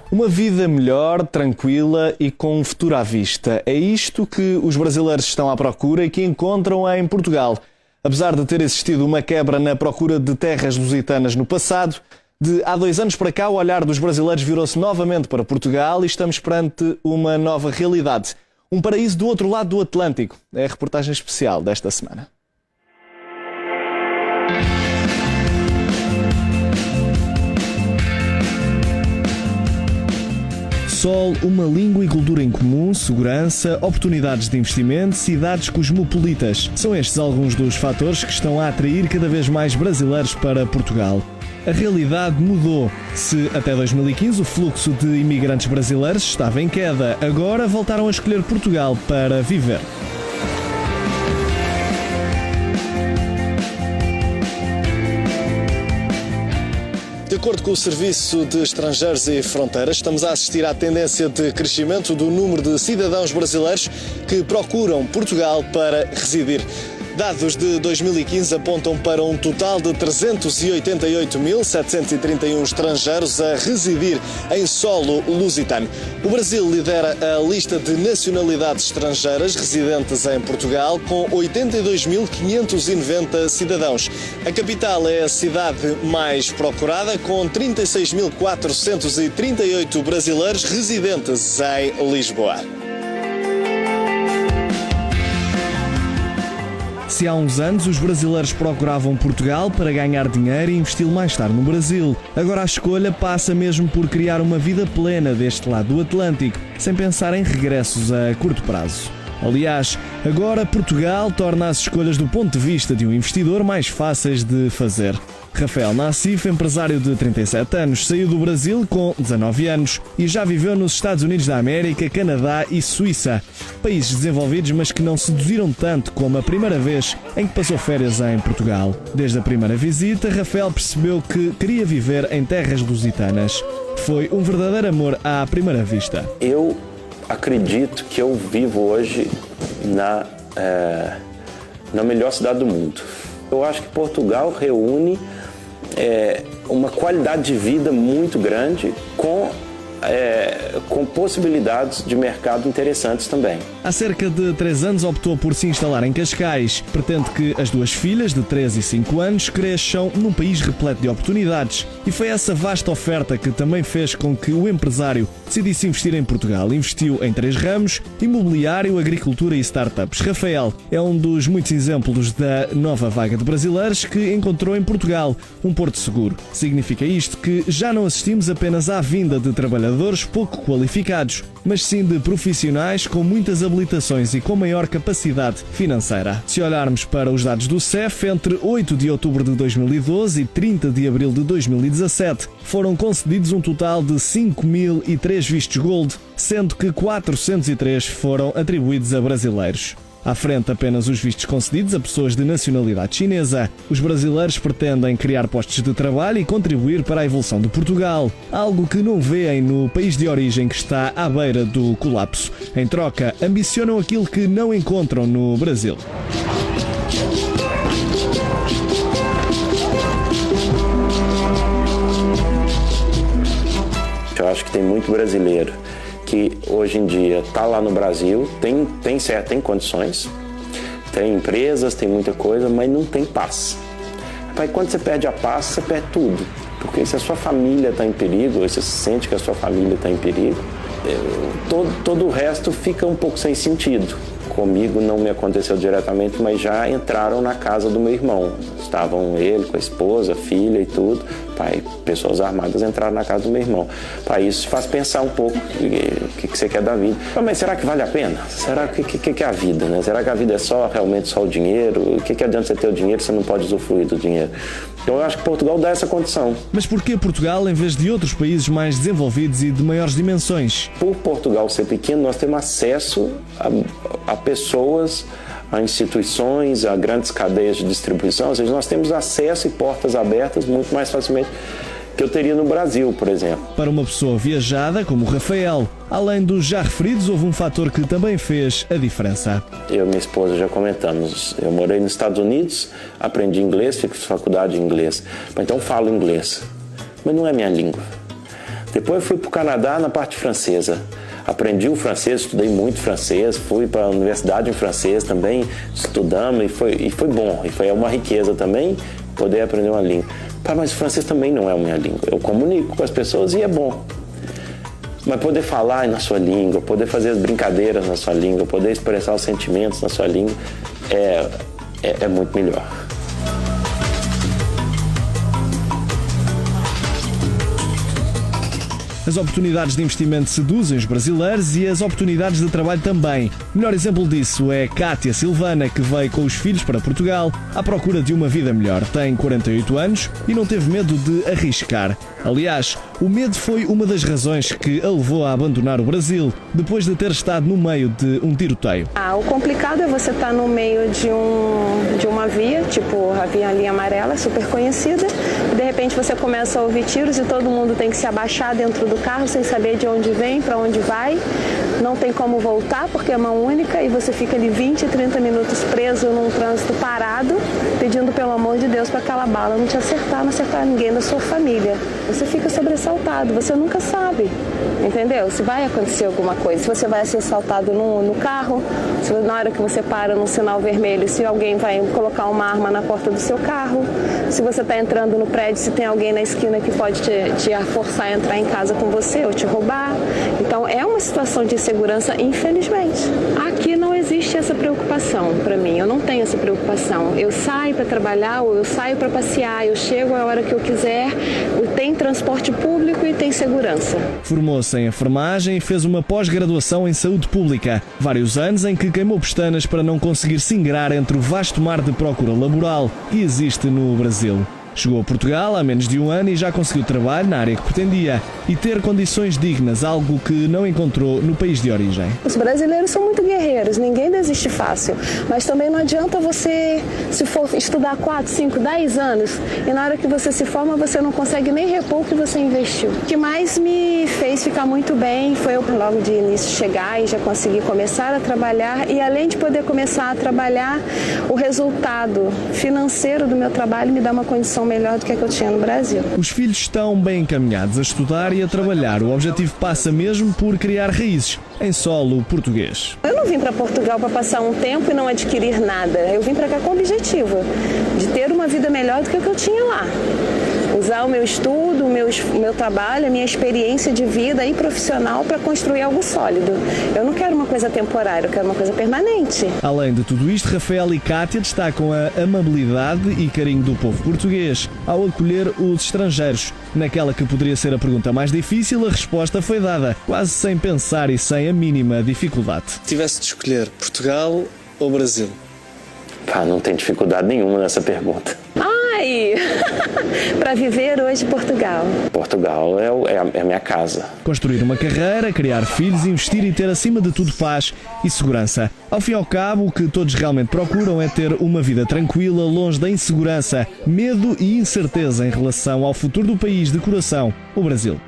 Uma vida melhor, tranquila e com um futuro à vista. É isto que os brasileiros estão à procura e que encontram em Portugal. Apesar de ter existido uma quebra na procura de terras lusitanas no passado, de há 2 anos para cá o olhar dos brasileiros virou-se novamente para Portugal e estamos perante uma nova realidade. Um paraíso do outro lado do Atlântico. É a reportagem especial desta semana. Sol, uma língua e cultura em comum, segurança, oportunidades de investimento, cidades cosmopolitas. São estes alguns dos fatores que estão a atrair cada vez mais brasileiros para Portugal. A realidade mudou. Se até 2015 o fluxo de imigrantes brasileiros estava em queda, agora voltaram a escolher Portugal para viver. De acordo com o Serviço de Estrangeiros e Fronteiras, estamos a assistir à tendência de crescimento do número de cidadãos brasileiros que procuram Portugal para residir. Dados de 2015 apontam para um total de 388.731 estrangeiros a residir em solo lusitano. O Brasil lidera a lista de nacionalidades estrangeiras residentes em Portugal, com 82.590 cidadãos. A capital é a cidade mais procurada, com 36.438 brasileiros residentes em Lisboa. Se há uns anos os brasileiros procuravam Portugal para ganhar dinheiro e investir mais tarde no Brasil, agora a escolha passa mesmo por criar uma vida plena deste lado do Atlântico, sem pensar em regressos a curto prazo. Aliás, agora Portugal torna as escolhas do ponto de vista de um investidor mais fáceis de fazer. Rafael Nassif, empresário de 37 anos, saiu do Brasil com 19 anos e já viveu nos Estados Unidos da América, Canadá e Suíça. Países desenvolvidos, mas que não seduziram tanto como a primeira vez em que passou férias em Portugal. Desde a primeira visita, Rafael percebeu que queria viver em terras lusitanas. Foi um verdadeiro amor à primeira vista. Eu acredito que eu vivo hoje na melhor cidade do mundo. Eu acho que Portugal reúne uma qualidade de vida muito grande com possibilidades de mercado interessantes também. Há cerca de 3 anos optou por se instalar em Cascais. Pretende que as 2 filhas, de 3 e 5 anos, cresçam num país repleto de oportunidades. E foi essa vasta oferta que também fez com que o empresário decidisse investir em Portugal. Investiu em 3 ramos: imobiliário, agricultura e startups. Rafael é um dos muitos exemplos da nova vaga de brasileiros que encontrou em Portugal um porto seguro. Significa isto que já não assistimos apenas à vinda de trabalhadores pouco qualificados, mas sim de profissionais com muitas habilitações e com maior capacidade financeira. Se olharmos para os dados do CEF, entre 8 de outubro de 2012 e 30 de abril de 2017, foram concedidos um total de 5.003 vistos Gold, sendo que 403 foram atribuídos a brasileiros. À frente apenas os vistos concedidos a pessoas de nacionalidade chinesa. Os brasileiros pretendem criar postos de trabalho e contribuir para a evolução de Portugal, algo que não veem no país de origem que está à beira do colapso. Em troca, ambicionam aquilo que não encontram no Brasil. Eu acho que tem muito brasileiro que hoje em dia está lá no Brasil, tem condições, tem empresas, tem muita coisa, mas não tem paz. Aí quando você perde a paz, você perde tudo. Porque se a sua família está em perigo, ou você sente que a sua família está em perigo, todo o resto fica um pouco sem sentido. Comigo não me aconteceu diretamente, mas já entraram na casa do meu irmão. Estavam ele com a esposa, filha e tudo. Pai, pessoas armadas entraram na casa do meu irmão. Pai, isso faz pensar um pouco o que você quer da vida. Mas será que vale a pena? Será que é a vida, né? Será que a vida é realmente só o dinheiro? O que adianta você ter o dinheiro se você não pode usufruir do dinheiro? Então eu acho que Portugal dá essa condição. Mas por que Portugal em vez de outros países mais desenvolvidos e de maiores dimensões? Por Portugal ser pequeno, nós temos acesso a pessoas, a instituições, a grandes cadeias de distribuição, ou seja, nós temos acesso e portas abertas muito mais facilmente que eu teria no Brasil, por exemplo. Para uma pessoa viajada como o Rafael, além dos já referidos, houve um fator que também fez a diferença. Eu e minha esposa já comentamos, eu morei nos Estados Unidos, aprendi inglês, fiz faculdade de inglês, então falo inglês, mas não é minha língua. Depois eu fui para o Canadá na parte francesa. Aprendi o francês, estudei muito francês, fui para a universidade em francês também, estudamos e foi bom. E foi uma riqueza também poder aprender uma língua. Mas o francês também não é a minha língua. Eu comunico com as pessoas e é bom. Mas poder falar na sua língua, poder fazer as brincadeiras na sua língua, poder expressar os sentimentos na sua língua é muito melhor. As oportunidades de investimento seduzem os brasileiros e as oportunidades de trabalho também. O melhor exemplo disso é Kátia Silvana, que veio com os filhos para Portugal à procura de uma vida melhor. Tem 48 anos e não teve medo de arriscar. Aliás, o medo foi uma das razões que a levou a abandonar o Brasil, depois de ter estado no meio de um tiroteio. O complicado é você estar no meio de uma via, tipo a linha amarela, super conhecida, e de repente você começa a ouvir tiros e todo mundo tem que se abaixar dentro do carro sem saber de onde vem, para onde vai, não tem como voltar porque é mão única e você fica ali 20, 30 minutos preso num trânsito parado, pedindo pelo amor de Deus para aquela bala não te acertar, não acertar ninguém da sua família. Você fica sobressaltado, você nunca sabe, entendeu? Se vai acontecer alguma coisa, se você vai ser assaltado no carro, se na hora que você para no sinal vermelho, se alguém vai colocar uma arma na porta do seu carro, se você está entrando no prédio, se tem alguém na esquina que pode te forçar a entrar em casa com você ou te roubar. Então é uma situação de insegurança, infelizmente. Aqui não existe essa preocupação para mim, eu não tenho essa preocupação. Eu saio para trabalhar ou eu saio para passear, eu chego a hora que eu quiser, tem transporte público e tem segurança. Formou-se em enfermagem e fez uma pós-graduação em saúde pública. Vários anos em que queimou pestanas para não conseguir se ingrar entre o vasto mar de procura laboral que existe no Brasil. Chegou a Portugal há menos de um ano e já conseguiu trabalho na área que pretendia e ter condições dignas, algo que não encontrou no país de origem. Os brasileiros são muito guerreiros, ninguém desiste fácil, mas também não adianta você, se for estudar 4, 5, 10 anos e na hora que você se forma você não consegue nem repor o que você investiu. O que mais me fez ficar muito bem foi eu logo de início chegar e já conseguir começar a trabalhar e além de poder começar a trabalhar, o resultado financeiro do meu trabalho me dá uma condição melhor do que a que eu tinha no Brasil. Os filhos estão bem encaminhados a estudar e a trabalhar. O objetivo passa mesmo por criar raízes em solo português. Eu não vim para Portugal para passar um tempo e não adquirir nada. Eu vim para cá com o objetivo de ter uma vida melhor do que a que eu tinha lá. Usar o meu estudo, o meu trabalho, a minha experiência de vida e profissional para construir algo sólido. Eu não quero uma coisa temporária, eu quero uma coisa permanente. Além de tudo isto, Rafael e Kátia destacam a amabilidade e carinho do povo português ao acolher os estrangeiros. Naquela que poderia ser a pergunta mais difícil, a resposta foi dada, quase sem pensar e sem a mínima dificuldade. Se tivesse de escolher Portugal ou Brasil? Não tem dificuldade nenhuma nessa pergunta. Para viver hoje Portugal. Portugal é a minha casa. Construir uma carreira, criar filhos, investir e ter acima de tudo paz e segurança. Ao fim e ao cabo, o que todos realmente procuram é ter uma vida tranquila, longe da insegurança, medo e incerteza em relação ao futuro do país de coração, o Brasil.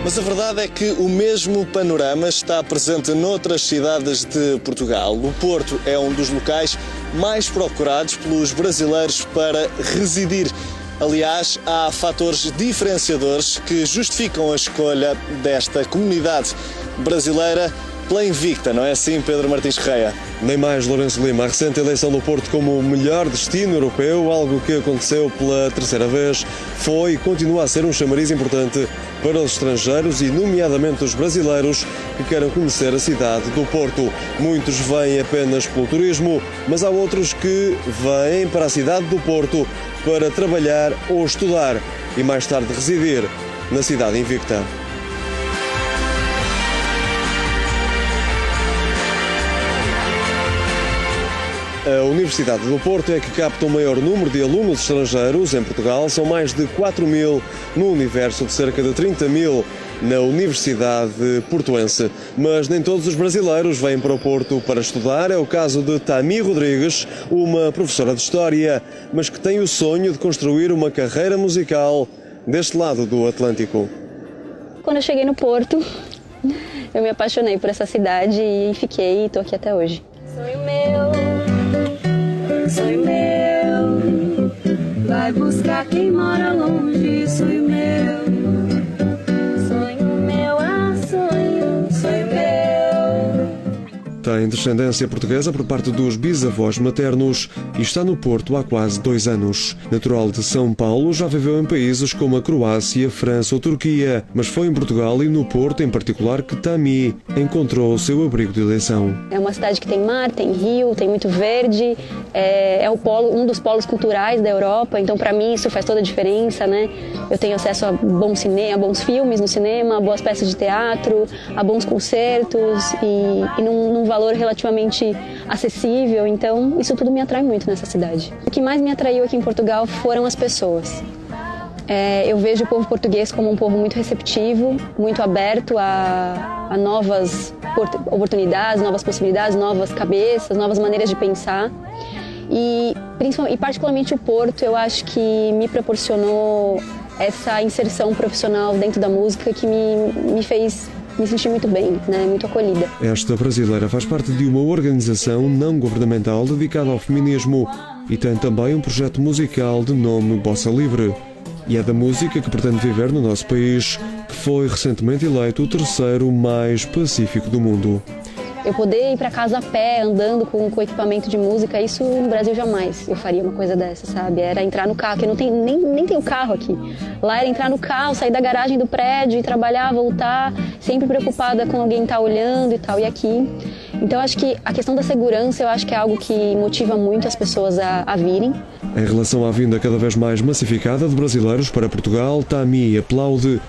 Mas a verdade é que o mesmo panorama está presente noutras cidades de Portugal. O Porto é um dos locais mais procurados pelos brasileiros para residir. Aliás, há fatores diferenciadores que justificam a escolha desta comunidade brasileira pela Invicta, não é assim, Pedro Martins Correia? Nem mais, Lourenço Lima. A recente eleição do Porto como o melhor destino europeu, algo que aconteceu pela terceira vez, foi e continua a ser um chamariz importante para os estrangeiros e, nomeadamente, os brasileiros que queiram conhecer a cidade do Porto. Muitos vêm apenas pelo turismo, mas há outros que vêm para a cidade do Porto para trabalhar ou estudar e mais tarde residir na cidade invicta. A Universidade do Porto é que capta o maior número de alunos estrangeiros em Portugal. São mais de 4 mil no universo de cerca de 30 mil na Universidade Portuense. Mas nem todos os brasileiros vêm para o Porto para estudar. É o caso de Tami Rodrigues, uma professora de História, mas que tem o sonho de construir uma carreira musical deste lado do Atlântico. Quando eu cheguei no Porto, eu me apaixonei por essa cidade e fiquei e estou aqui até hoje. Sonho meu, vai buscar quem mora longe, sonho meu. tem descendência portuguesa por parte dos bisavós maternos e está no Porto há quase 2 anos. Natural de São Paulo, já viveu em países como a Croácia, França ou Turquia, mas foi em Portugal e no Porto, em particular, que Tami encontrou o seu abrigo de eleição. É uma cidade que tem mar, tem rio, tem muito verde, é um dos polos culturais da Europa, então para mim isso faz toda a diferença, né? Eu tenho acesso a bom cinema, a bons filmes no cinema, a boas peças de teatro, a bons concertos e num valor relativamente acessível, então isso tudo me atrai muito nessa cidade. O que mais me atraiu aqui em Portugal foram as pessoas. Eu vejo o povo português como um povo muito receptivo, muito aberto a novas oportunidades, novas possibilidades, novas cabeças, novas maneiras de pensar. E particularmente o Porto, eu acho que me proporcionou essa inserção profissional dentro da música que me fez me sentir muito bem, né? Muito acolhida. Esta brasileira faz parte de uma organização não governamental dedicada ao feminismo e tem também um projeto musical de nome Bossa Livre. E é da música que pretende viver no nosso país, que foi recentemente eleito o 3º mais pacífico do mundo. Eu poder ir para casa a pé, andando com equipamento de música, isso no Brasil jamais eu faria uma coisa dessa, sabe? Era entrar no carro, que eu não tenho, nem tenho carro aqui. Lá era entrar no carro, sair da garagem do prédio, ir trabalhar, voltar, sempre preocupada com alguém estar olhando e tal, e aqui. Então acho que a questão da segurança, eu acho que é algo que motiva muito as pessoas a virem. Em relação à vinda cada vez mais massificada de brasileiros para Portugal, Tami aplaude,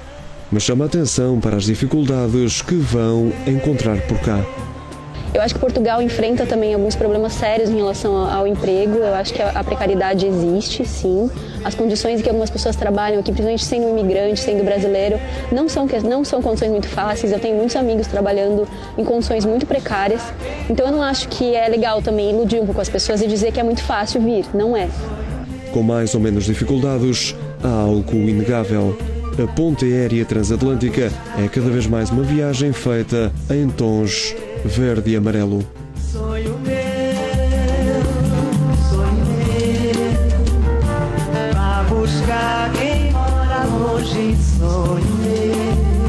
mas chama a atenção para as dificuldades que vão encontrar por cá. Eu acho que Portugal enfrenta também alguns problemas sérios em relação ao emprego. Eu acho que a precariedade existe, sim. As condições em que algumas pessoas trabalham aqui, principalmente sendo imigrante, sendo brasileiro, não são condições muito fáceis. Eu tenho muitos amigos trabalhando em condições muito precárias. Então eu não acho que é legal também iludir um pouco as pessoas e dizer que é muito fácil vir. Não é. Com mais ou menos dificuldades, há algo inegável. A ponte aérea transatlântica é cada vez mais uma viagem feita em tons verde e amarelo. Sonho meu, pra buscar quem mora longe, sonho meu.